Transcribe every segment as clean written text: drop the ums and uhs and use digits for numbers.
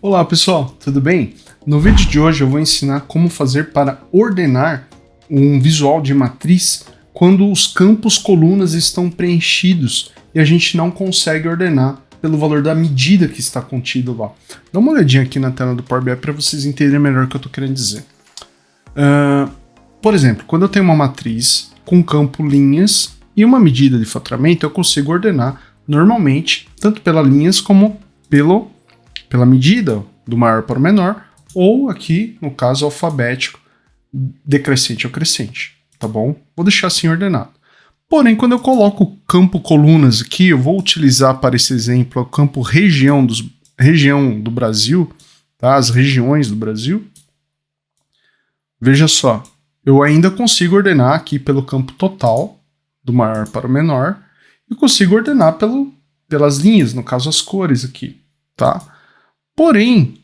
Olá pessoal, tudo bem? No vídeo de hoje eu vou ensinar como fazer para ordenar um visual de matriz quando os campos colunas estão preenchidos e a gente não consegue ordenar pelo valor da medida que está contido lá. Dá uma olhadinha aqui na tela do Power BI para vocês entenderem melhor o que eu estou querendo dizer. Por exemplo, quando eu tenho uma matriz com campo linhas e uma medida de faturamento, eu consigo ordenar normalmente tanto pelas linhas como pela medida, do maior para o menor, ou aqui, no caso, alfabético, decrescente ou crescente, tá bom? Vou deixar assim ordenado. Porém, quando eu coloco o campo colunas aqui, eu vou utilizar para esse exemplo o campo região do Brasil, tá? As regiões do Brasil. Veja só, eu ainda consigo ordenar aqui pelo campo total, do maior para o menor, e consigo ordenar pelas linhas, no caso as cores aqui, tá? Porém,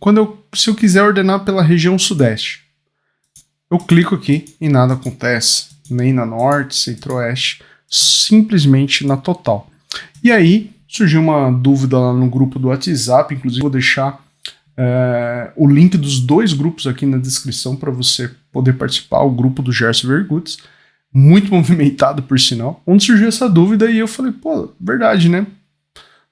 se eu quiser ordenar pela região sudeste, eu clico aqui e nada acontece, nem na norte, centro-oeste, simplesmente na total. E aí, surgiu uma dúvida lá no grupo do WhatsApp, inclusive vou deixar o link dos dois grupos aqui na descrição para você poder participar, o grupo do Gerson Vergutz, muito movimentado por sinal, onde surgiu essa dúvida e eu falei, pô, verdade, né?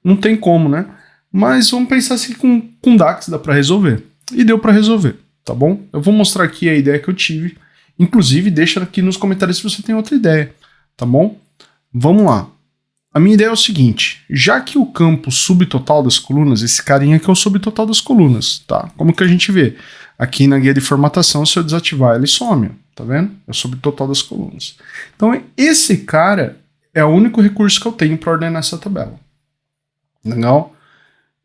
Não tem como, né? Mas vamos pensar assim com DAX dá para resolver. E deu para resolver, tá bom? Eu vou mostrar aqui a ideia que eu tive. Inclusive, deixa aqui nos comentários se você tem outra ideia, tá bom? Vamos lá. A minha ideia é o seguinte, já que o campo subtotal das colunas, esse carinha aqui é o subtotal das colunas, tá? Como que a gente vê? Aqui na guia de formatação, se eu desativar, ele some, tá vendo? É o subtotal das colunas. Então, esse cara é o único recurso que eu tenho para ordenar essa tabela. Legal?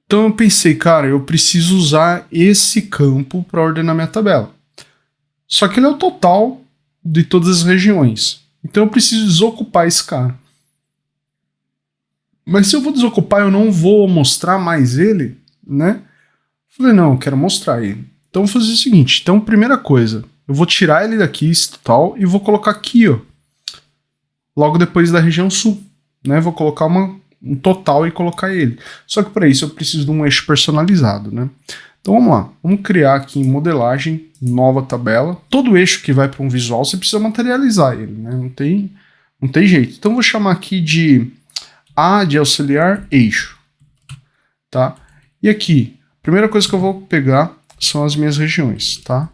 Então eu pensei, cara, eu preciso usar esse campo para ordenar minha tabela. Só que ele é o total de todas as regiões. Então eu preciso desocupar esse cara. Mas se eu vou desocupar, eu não vou mostrar mais ele, né? Falei, não, eu quero mostrar ele. Então eu vou fazer o seguinte. Então, primeira coisa, eu vou tirar ele daqui, esse total, e vou colocar aqui, ó. Logo depois da região sul, né? Vou colocar um total e colocar ele. Só que para isso eu preciso de um eixo personalizado, né? Então vamos lá, vamos criar aqui em modelagem, nova tabela. Todo eixo que vai para um visual você precisa materializar ele, né? Não tem jeito. Então vou chamar aqui de A de auxiliar eixo, tá? E aqui, a primeira coisa que eu vou pegar são as minhas regiões, tá?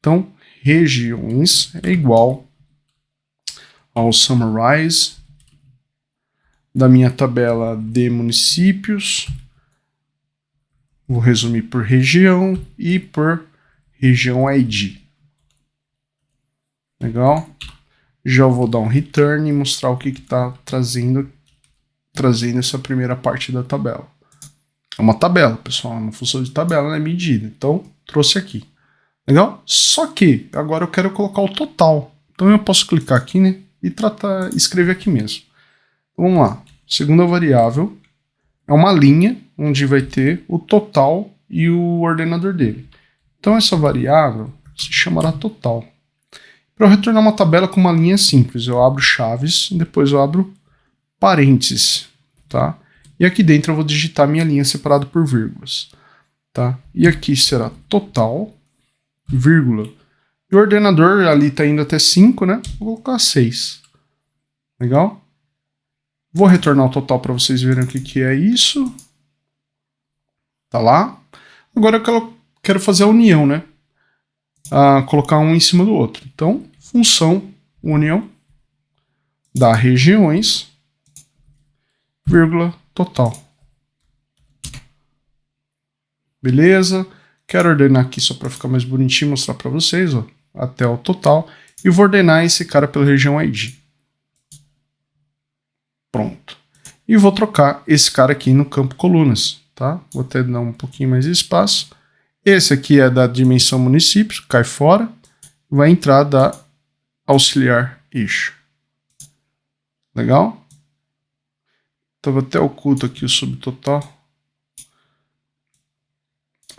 Então regiões é igual ao summarize da minha tabela de municípios, vou resumir por região e por região ID. Legal? Já vou dar um return e mostrar o que está trazendo essa primeira parte da tabela. É uma tabela, pessoal, é uma função de tabela, né, medida. Então, trouxe aqui. Legal? Só que agora eu quero colocar o total. Então eu posso clicar aqui, né, e escrever aqui mesmo. Vamos lá, segunda variável é uma linha onde vai ter o total e o ordenador dele. Então essa variável se chamará total. Para eu retornar uma tabela com uma linha simples, eu abro chaves e depois eu abro parênteses, tá? E aqui dentro eu vou digitar minha linha separada por vírgulas, tá? E aqui será total, vírgula. E o ordenador ali está indo até 5, né? Vou colocar 6. Legal? Vou retornar o total para vocês verem o que é isso. Tá lá. Agora eu quero fazer a união, né? Colocar um em cima do outro. Então, função união da regiões, vírgula, total. Beleza? Quero ordenar aqui só para ficar mais bonitinho e mostrar para vocês, ó, até o total. E vou ordenar esse cara pela região ID. Pronto. E vou trocar esse cara aqui no campo colunas, tá? Vou até dar um pouquinho mais de espaço. Esse aqui é da dimensão município, cai fora. Vai entrar da auxiliar eixo. Legal? Estava até oculto aqui o subtotal.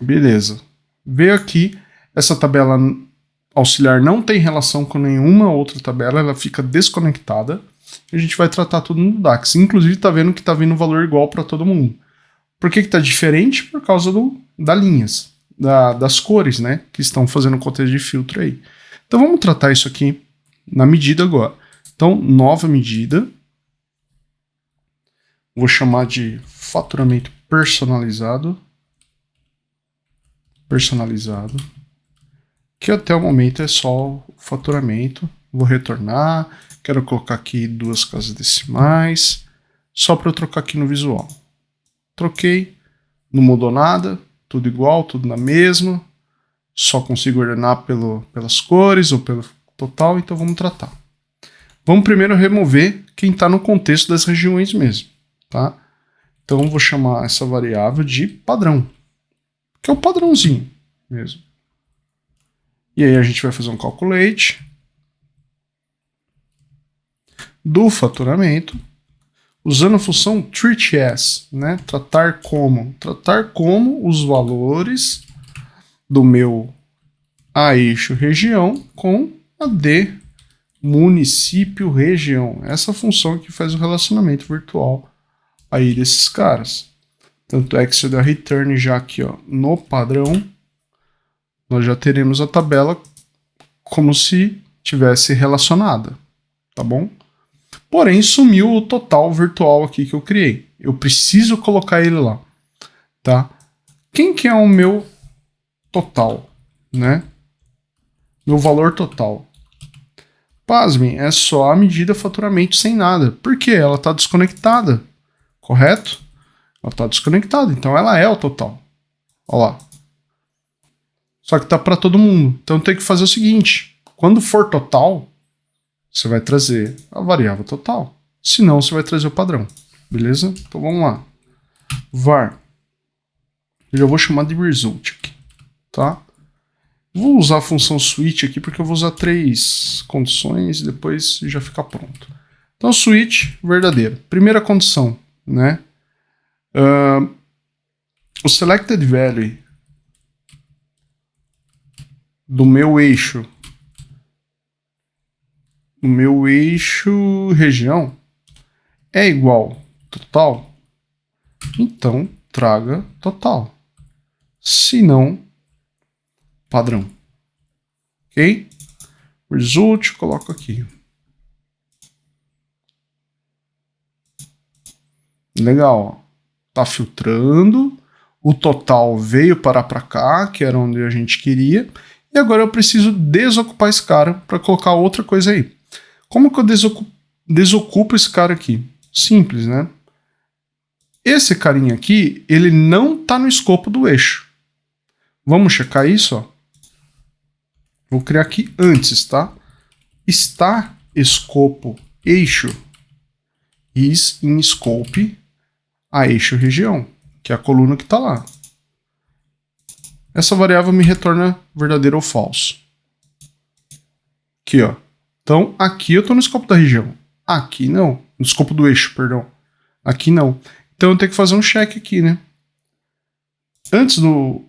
Beleza. Veio aqui, essa tabela auxiliar não tem relação com nenhuma outra tabela, ela fica desconectada. A gente vai tratar tudo no DAX. Inclusive, tá vendo que tá vindo um valor igual para todo mundo. Por que está diferente? Por causa das linhas, das cores, né? Que estão fazendo o contexto de filtro aí. Então vamos tratar isso aqui na medida agora. Então, nova medida. Vou chamar de faturamento personalizado. Que até o momento é só o faturamento. Vou retornar. Quero colocar aqui 2 casas decimais. Só para eu trocar aqui no visual. Troquei. Não mudou nada. Tudo igual, tudo na mesma. Só consigo ordenar pelas cores ou pelo total. Então vamos tratar. Vamos primeiro remover quem está no contexto das regiões mesmo. Tá? Então vou chamar essa variável de padrão. Que é o padrãozinho mesmo. E aí a gente vai fazer um calculate do faturamento usando a função treat as, né? Tratar como os valores do meu A eixo região com a D município região. Essa função que faz o relacionamento virtual aí desses caras. Tanto é que se eu der return já aqui, ó, no padrão, nós já teremos a tabela como se tivesse relacionada, tá bom? Porém, sumiu o total virtual aqui que eu criei. Eu preciso colocar ele lá, tá? Quem que é o meu total, né? Meu valor total. Pasmem, é só a medida faturamento sem nada. Por quê? Ela está desconectada, correto? Ela está desconectada, então ela é o total. Olha lá. Só que tá para todo mundo. Então tem que fazer o seguinte. Quando for total, você vai trazer a variável total. Se não, você vai trazer o padrão. Beleza? Então vamos lá. var. Eu já vou chamar de result aqui. Tá? Vou usar a função switch aqui porque eu vou usar 3 condições e depois já fica pronto. Então switch verdadeiro. Primeira condição, né? O selected value do meu eixo região é igual total, então traga total. Se não, padrão. Ok? Result, coloco aqui. Legal, ó. Tá filtrando. O total veio parar para cá, que era onde a gente queria. E agora eu preciso desocupar esse cara para colocar outra coisa aí. Como que eu desocupo esse cara aqui? Simples, né? Esse carinha aqui, ele não tá no escopo do eixo. Vamos checar isso, ó. Vou criar aqui antes, tá? Está escopo eixo is in scope a eixo região, que é a coluna que está lá. Essa variável me retorna verdadeiro ou falso. Aqui, ó. Então, aqui eu estou no escopo da região. Aqui não. No escopo do eixo, perdão. Aqui não. Então eu tenho que fazer um check aqui, né? Antes do...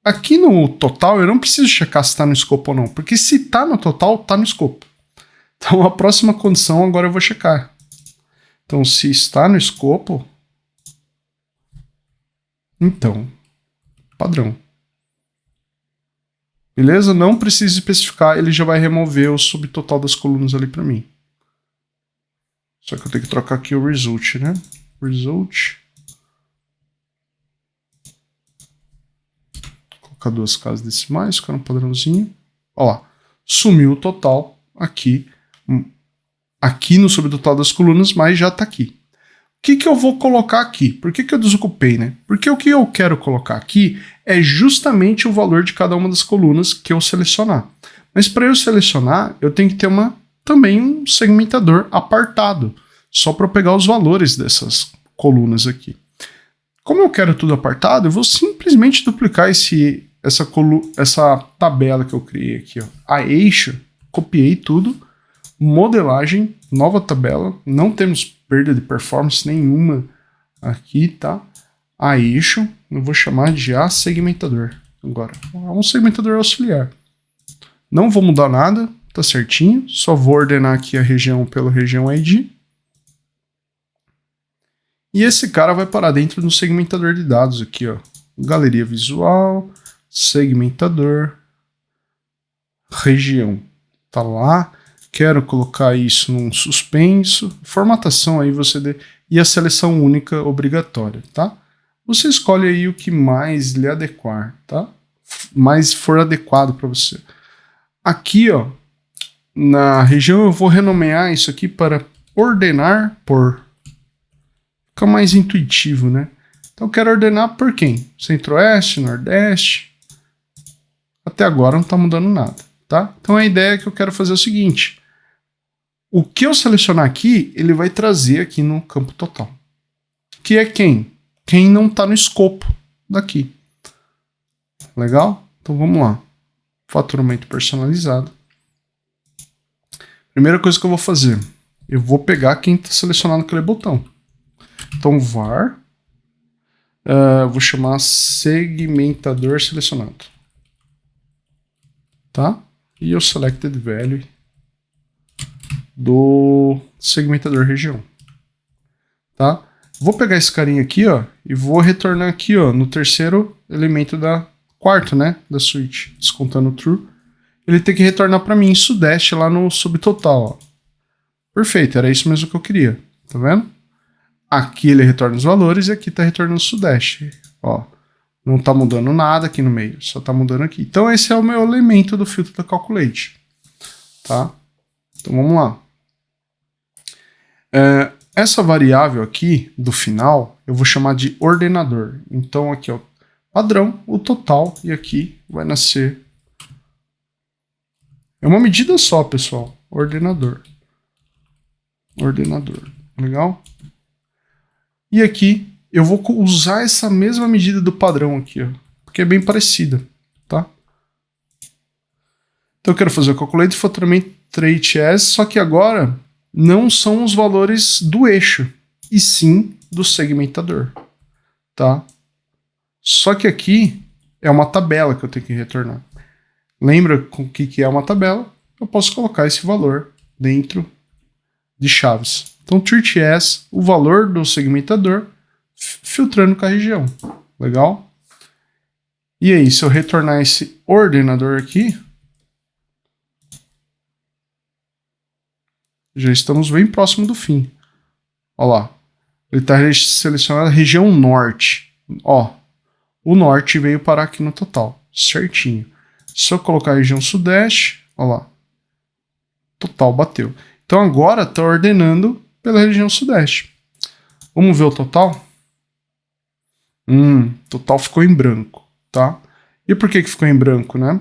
Aqui no total eu não preciso checar se está no escopo ou não. Porque se está no total, está no escopo. Então a próxima condição agora eu vou checar. Então se está no escopo... Então, padrão. Beleza? Não precisa especificar, ele já vai remover o subtotal das colunas ali para mim. Só que eu tenho que trocar aqui o result, né? Result. Colocar 2 casas decimais, ficar no padrãozinho. Ó lá, sumiu o total aqui no subtotal das colunas, mas já está aqui. O que eu vou colocar aqui? Por que eu desocupei, né? Porque o que eu quero colocar aqui é justamente o valor de cada uma das colunas que eu selecionar. Mas para eu selecionar, eu tenho que ter também um segmentador apartado, só para pegar os valores dessas colunas aqui. Como eu quero tudo apartado, eu vou simplesmente duplicar essa tabela que eu criei aqui, ó, a eixo, copiei tudo, modelagem, nova tabela, não temos perda de performance nenhuma aqui, tá? A eixo, eu vou chamar de A segmentador agora. É um segmentador auxiliar. Não vou mudar nada, tá certinho, só vou ordenar aqui a região pela região ID. E esse cara vai parar dentro do segmentador de dados aqui, ó. Galeria visual, segmentador, região. Tá lá. Quero colocar isso num suspenso. Formatação aí e a seleção única obrigatória, tá? Você escolhe aí o que mais lhe adequar, tá? Mais for adequado para você. Aqui, ó, na região eu vou renomear isso aqui para ordenar por. Fica mais intuitivo, né? Então eu quero ordenar por quem? Centro-Oeste, Nordeste. Até agora não está mudando nada, tá? Então a ideia que eu quero fazer é o seguinte. O que eu selecionar aqui, ele vai trazer aqui no campo total. Que é quem? Quem não está no escopo daqui. Legal? Então vamos lá. Faturamento personalizado. Primeira coisa que eu vou fazer. Eu vou pegar quem está selecionado naquele botão. Então var. Vou chamar segmentador selecionado. Tá? E o selected value do segmentador região. Tá? Vou pegar esse carinha aqui, ó, e vou retornar aqui, ó, no terceiro elemento da quarto, né, da switch, descontando o true. Ele tem que retornar para mim em sudeste lá no subtotal, ó. Perfeito, era isso mesmo que eu queria. Tá vendo? Aqui ele retorna os valores e aqui tá retornando o sudeste, ó. Não tá mudando nada aqui no meio, só tá mudando aqui. Então esse é o meu elemento do filtro da Calculate, tá? Então vamos lá. Essa variável aqui do final eu vou chamar de ordenador. Então aqui, ó, padrão, o total, e aqui vai nascer. É uma medida só, pessoal. Ordenador. Ordenador. Legal? E aqui eu vou usar essa mesma medida do padrão aqui, ó, porque é bem parecida, tá? Então eu quero fazer o calculate faturamento trait as, só que agora não são os valores do eixo, e sim do segmentador, tá? Só que aqui é uma tabela que eu tenho que retornar. Lembra com o que é uma tabela? Eu posso colocar esse valor dentro de chaves. Então, treat as, o valor do segmentador, filtrando com a região. Legal? E aí, se eu retornar esse ordenador aqui, já estamos bem próximo do fim. Olha lá. Ele está selecionado a região norte. Ó, o norte veio parar aqui no total. Certinho. Se eu colocar a região sudeste, olha lá. Total bateu. Então agora está ordenando pela região sudeste. Vamos ver o total? Total ficou em branco, tá? E por que ficou em branco, né?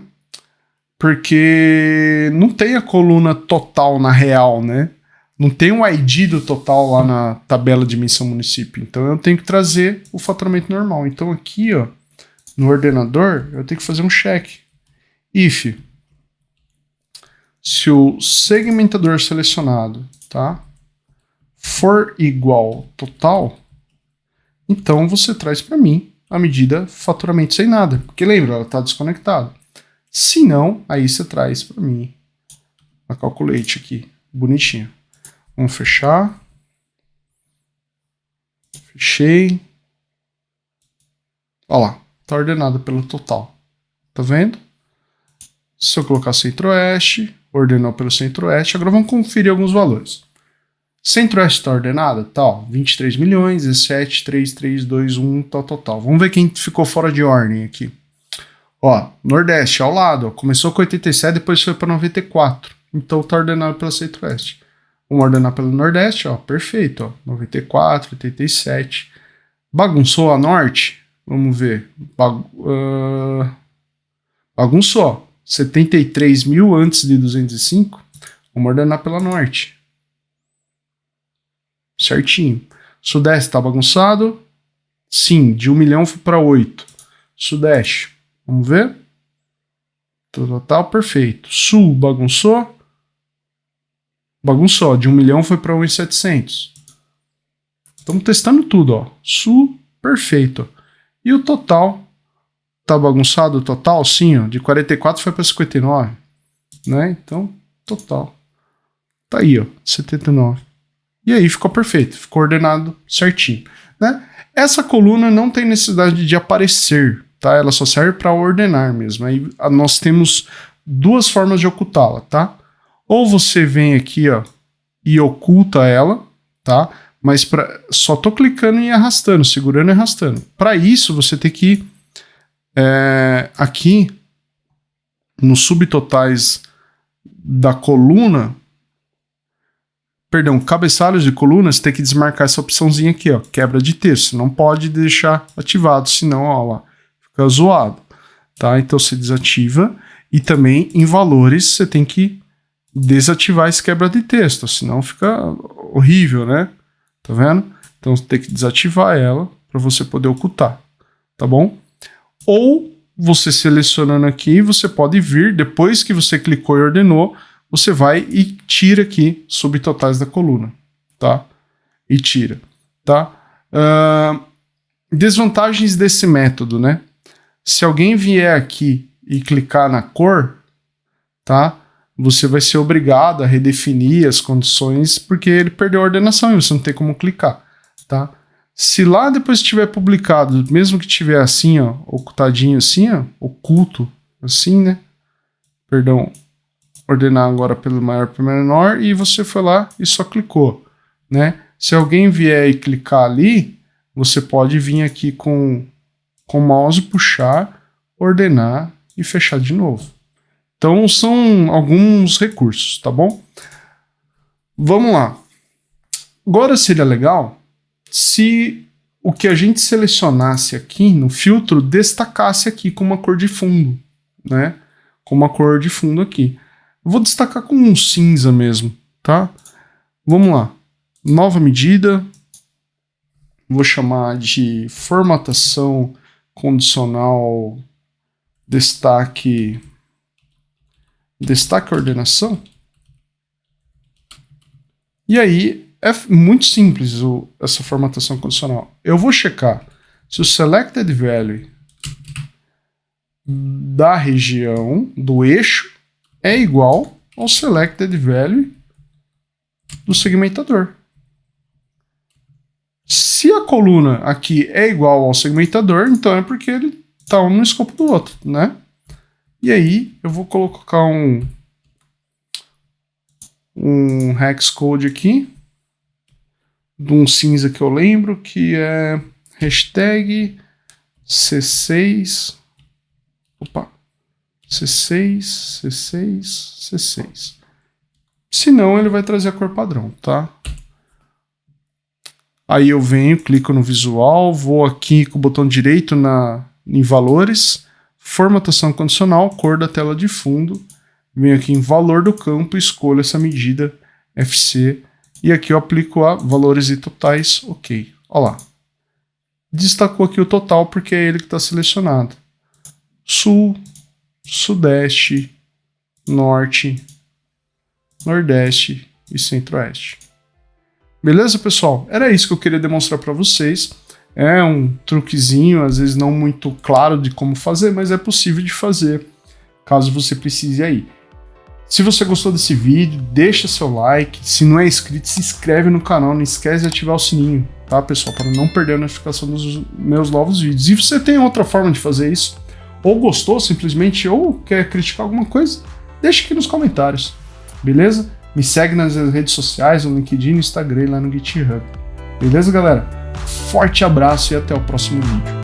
Porque não tem a coluna total na real, né? Não tem o ID do total lá na tabela de dimensão município. Então eu tenho que trazer o faturamento normal. Então aqui, ó, no ordenador, eu tenho que fazer um check. If se o segmentador selecionado, tá, for igual total, então você traz para mim a medida faturamento sem nada. Porque lembra, ela está desconectada. Se não, aí você traz para mim a calculate aqui, bonitinho. Vamos fechar. Fechei. Olha lá, está ordenado pelo total. Tá vendo? Se eu colocar centro-oeste, ordenou pelo centro-oeste. Agora vamos conferir alguns valores. Centro-oeste está ordenada? Tal, 23 milhões, 17, 3, 3, 2, 1, tal. Vamos ver quem ficou fora de ordem aqui. Ó, Nordeste ao lado, ó, começou com 87, depois foi para 94. Então tá ordenado pela Centro-Oeste. Vamos ordenar pelo Nordeste, ó, perfeito, ó, 94, 87. Bagunçou a Norte? Vamos ver. Bagunçou. 73 mil antes de 205. Vamos ordenar pela Norte. Certinho. Sudeste tá bagunçado? Sim, de 1 milhão foi para 8. Sudeste. Vamos ver? Total, perfeito. Sul, bagunçou? Bagunçou. De 1 milhão foi para 1.700. Estamos testando tudo, ó. Sul, perfeito. E o total? Tá bagunçado o total? Sim, ó. De 44 foi para 59. Né? Então, total. Tá aí, ó. 79. E aí ficou perfeito, ficou ordenado certinho, né? Essa coluna não tem necessidade de aparecer, tá? Ela só serve para ordenar mesmo. Aí nós temos duas formas de ocultá-la, tá? Ou você vem aqui, ó, e oculta ela, tá? Mas só tô clicando e arrastando, segurando e arrastando. Para isso, você tem que aqui nos subtotais da coluna, perdão, cabeçalhos de colunas, tem que desmarcar essa opçãozinha aqui, ó, quebra de texto. Não pode deixar ativado, senão, ó lá, fica zoado, tá? Então você desativa e também em valores você tem que desativar esse quebra de texto, senão fica horrível, né? Tá vendo? Então você tem que desativar ela para você poder ocultar, tá bom? Ou você selecionando aqui, você pode vir, depois que você clicou e ordenou, você vai e tira aqui subtotais da coluna, tá? E tira, tá? Desvantagens desse método, né? Se alguém vier aqui e clicar na cor, tá? Você vai ser obrigado a redefinir as condições porque ele perdeu a ordenação e você não tem como clicar, tá? Se lá depois tiver publicado, mesmo que tiver assim, ó, ocultadinho assim, ó, oculto, assim, né? Perdão, ordenar agora pelo maior para o menor e você foi lá e só clicou, né? Se alguém vier e clicar ali, você pode vir aqui com o mouse, puxar, ordenar e fechar de novo. Então são alguns recursos, tá bom? Vamos lá. Agora seria legal se o que a gente selecionasse aqui no filtro destacasse aqui com uma cor de fundo, né? Com uma cor de fundo aqui. Eu vou destacar com um cinza mesmo, tá? Vamos lá. Nova medida. Vou chamar de formatação condicional destaque ordenação. E aí é muito simples essa formatação condicional. Eu vou checar se o selected value da região do eixo é igual ao selected value do segmentador. Se a coluna aqui é igual ao segmentador, então é porque ele está um no escopo do outro, né? E aí eu vou colocar um hex code aqui, de um cinza que eu lembro, que é hashtag C6, C6. Senão ele vai trazer a cor padrão, tá? Aí eu venho, clico no visual, vou aqui com o botão direito em valores, formatação condicional, cor da tela de fundo, venho aqui em valor do campo, escolho essa medida FC e aqui eu aplico a valores e totais, ok. Olha lá. Destacou aqui o total porque é ele que está selecionado. Sul, Sudeste, Norte, Nordeste e Centro-Oeste. Beleza, pessoal? Era isso que eu queria demonstrar para vocês. É um truquezinho, às vezes não muito claro de como fazer, mas é possível de fazer, caso você precise aí. Se você gostou desse vídeo, deixa seu like. Se não é inscrito, se inscreve no canal. Não esquece de ativar o sininho, tá, pessoal? Para não perder a notificação dos meus novos vídeos. E você tem outra forma de fazer isso? Ou gostou simplesmente, ou quer criticar alguma coisa? Deixa aqui nos comentários, beleza? Me segue nas redes sociais, no LinkedIn, no Instagram e lá no GitHub. Beleza, galera? Forte abraço e até o próximo vídeo.